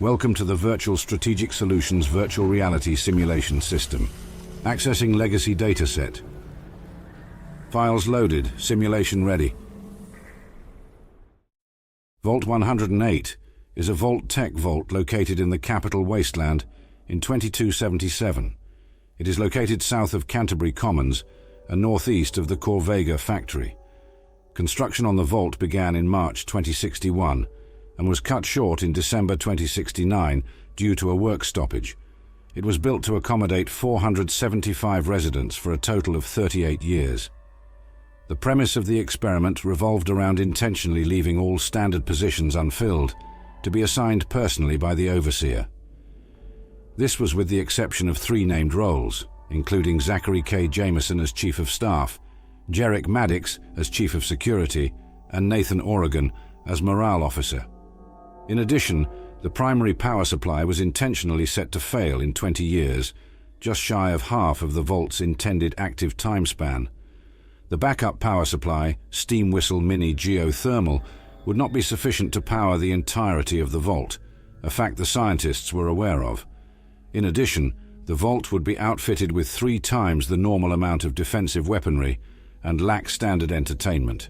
Welcome to the Virtual Strategic Solutions Virtual Reality Simulation System. Accessing Legacy Dataset. Files loaded. Simulation ready. Vault 108 is a Vault-Tec vault located in the Capital Wasteland in 2277. It is located south of Canterbury Commons and northeast of the Corvega factory. Construction on the vault began in March 2061 and was cut short in December 2069 due to a work stoppage. It was built to accommodate 475 residents for a total of 38 years. The premise of the experiment revolved around intentionally leaving all standard positions unfilled to be assigned personally by the overseer. This was with the exception of 3 named roles, including Zachary K. Jameson as Chief of Staff, Jerick Maddox as Chief of Security, and Nathan Oregon as Morale Officer. In addition, the primary power supply was intentionally set to fail in 20 years, just shy of half of the vault's intended active time span. The backup power supply, Steam Whistle Mini Geothermal, would not be sufficient to power the entirety of the vault, a fact the scientists were aware of. In addition, the vault would be outfitted with 3 times the normal amount of defensive weaponry and lack standard entertainment.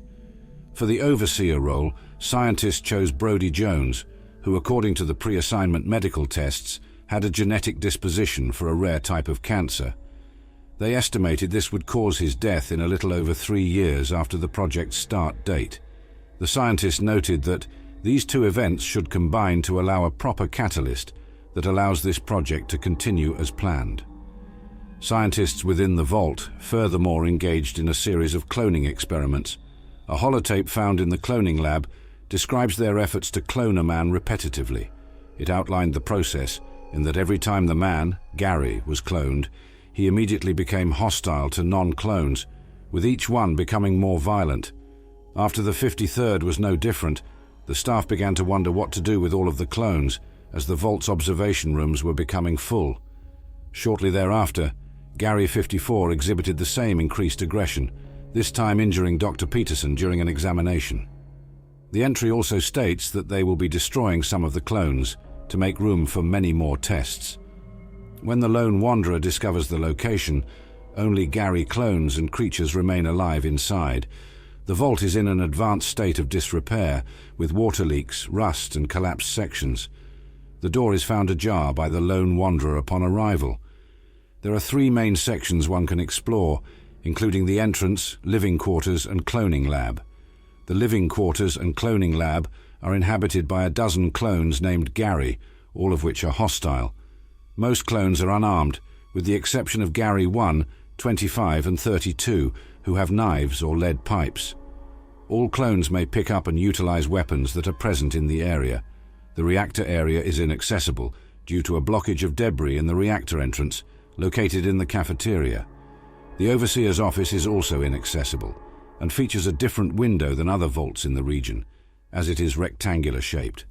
For the overseer role, scientists chose Brody Jones, who, according to the pre-assignment medical tests, had a genetic disposition for a rare type of cancer. They estimated this would cause his death in a little over 3 years after the project's start date. The scientists noted that these 2 events should combine to allow a proper catalyst that allows this project to continue as planned. Scientists within the vault furthermore engaged in a series of cloning experiments. A holotape found in the cloning lab describes their efforts to clone a man repetitively. It outlined the process in that every time the man, Gary, was cloned, he immediately became hostile to non-clones, with each one becoming more violent. After the 53rd was no different, the staff began to wonder what to do with all of the clones, as the vault's observation rooms were becoming full. Shortly thereafter, Gary 54 exhibited the same increased aggression, this time injuring Dr. Peterson during an examination. The entry also states that they will be destroying some of the clones to make room for many more tests. When the lone wanderer discovers the location, only Gary clones and creatures remain alive inside. The vault is in an advanced state of disrepair, with water leaks, rust, and collapsed sections. The door is found ajar by the lone wanderer upon arrival. There are 3 main sections one can explore, including the entrance, living quarters, and cloning lab. The living quarters and cloning lab are inhabited by a dozen clones named Gary, all of which are hostile. Most clones are unarmed, with the exception of Gary 1, 25, and 32, who have knives or lead pipes. All clones may pick up and utilize weapons that are present in the area. The reactor area is inaccessible due to a blockage of debris in the reactor entrance, located in the cafeteria. The overseer's office is also inaccessible and features a different window than other vaults in the region, as it is rectangular shaped.